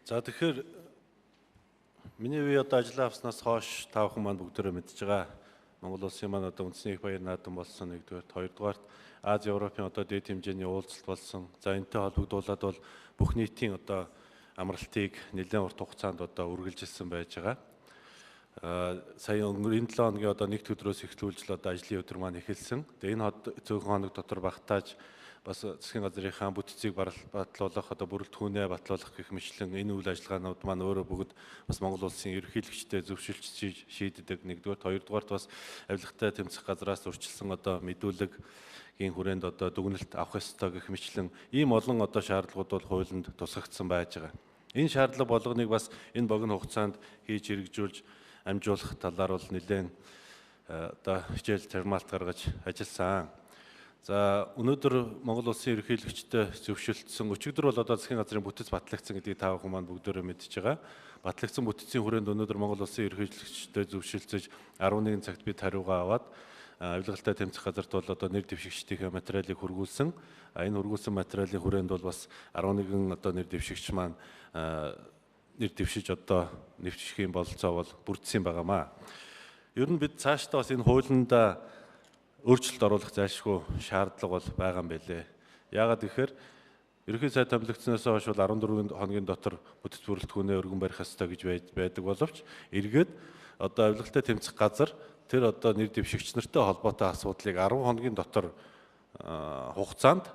За тэгэхээр миний үе одоо ажиллаа авснаас хойш та бүхэн маань бүгдээрээ мэдж байгаа. Монгол улсын маань одоо үндэсний их баяр наадам болсон нэгдүгээр, хоёрдугаарт Аз Европын одоо дээд хэмжээний уулзалт болсон. За энэтэй холбогдуулаад бол бүх нийтийн одоо амралтыг нэлээд урт хугацаанд одоо үргэлжилсэн байж байгаа. Сая өнгөрсөн 7 хоногийн одоо нэгд өдрөөс эхлүүлж л одоо ажлын өдөр маань эхэлсэн. Тэгээ энэ цөөхөн хоног дотор багтааж бас засгийн газрынхаа бүтцийг батлуулах одоо бүрэлдэхүүнээ батлуулах гэх мэтлэн энэ үйл ажиллагаанууд маань өөрөө бүгд бас Монгол улсын ерөнхийлөгчтэй зөвшөөрч шийддэг. Нэгдүгээр, хоёрдугаарт бас авилгатай тэмцэх газраас урьдчилсан одоо мэдүүлгийн хүрээнд одоо дүгнэлт авах ёстой гэх мэтлэн ийм олон одоо шаардлагууд бол хуулинд тусгагдсан байж байгаа. Энэ шаардлага болгоныг бас энэ богино хугацаанд хийж хэрэгжүүлж амжуулах талаар бол нэлээд одоо хичээл чармаалт гаргаж ажилласан. За өнөөдөр Монгол улсын ерөнхийлөгчтэй зөвшөөрөлтсөн өчигдөр бол одоо засгийн газрын бүтэц батлагдсан гэдгийг та бүхэн маань бүгдээрээ мэдж байгаа. Батлагдсан бүтцийн хүрээнд өнөөдөр Монгол улсын ерөнхийлөгчтэй зөвшөөрөлцөж 11 цагт бид хариугаа аваад авилгалтай тэмцэх газарт бол одоо нэр дэвшигчдийн материалыг хургуулсан. Энэ хургуулсан материалын хүрээнд бол бас 11 одоо нэр дэвшигч маань нэр дэвшиж одоо нэвтрхийн бололцоо бол бүрдсэн байгаамаа. Ер нь бид цаашдаа бас энэ хуулинд өөрчлөлт оруулах зайлшгүй шаардлага бол байгаа юм билээ. Яагаад гэхээр ерөнхий сайд томилогдсноос хойш бол 14 хоногийн дотор бүтэц бүрэлдэхүүнээ өргөн барих ёстой гэж байдаг боловч эргээд одоо авилгалтай тэмцэх газар тэр одоо нэр дэвшигч нартай холбоотой асуудлыг 10 хоногийн дотор хугацаанд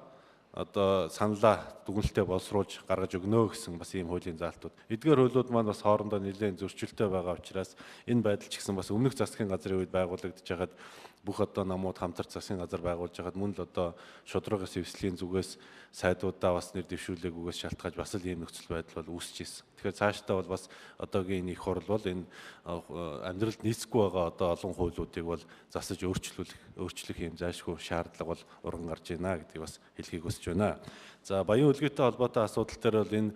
одоо саналаа дүгнэлтэд боловсруулж гаргаж өгнө гэсэн бас ийм хуулийн заалтууд. Эдгээр хуулиуд маань бас хоорондоо нэлээд зөрчилтэй байгаа учраас энэ байдал ч гэсэн бас өмнөх засгийн газрын үед байгуулагдаж байгаад бүх одоо намууд хамтарч засгийн газар байгуулж байгаад мөн л одоо шударгаас эвслийн зүгээс сайдуудаа бас нэр дэвшүүлээгүйгээс шалтгааж бас л ийм нөхцөл байдал бол үүсэж ирсэн. Тэгэхээр цаашдаа бол бас одоогийн их хурл бол энэ амьдралд нийцэхгүй байгаа одоо олон хуулиудыг бол засаж өөрчлөх юм зайлшгүй шаардлага бол урган гарч байна гэдгийг бас хэлхийг хүсэж байна. За баян үлгийтэй холбоотой асуудал дээр бол энэ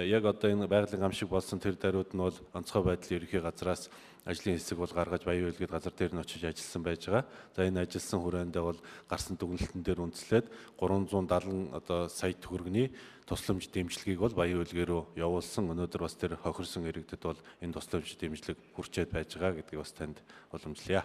яг одоо энэ байгалийн гамшиг болсон тэр даруйд нь бол онцгой байдлын ерөнхий газраас ажлын хэсэг бол гаргаж баян үлгэд газар дээр нь очиж ажилласан байж байгаа. За энэ ажилласан хүрээндээ бол гарсан дүгнэлтэн дээр үндэслээд 370 одоо сая төгрөгийн тусламж дэмжлэгийг бол баян үлгээ рүү явуулсан. Өнөөдөр бас тэр хохирсон иргэдэд бол энэ тусламж дэмжлэг хүрчээд байж байгаа гэдгийг бас танд уламжлая.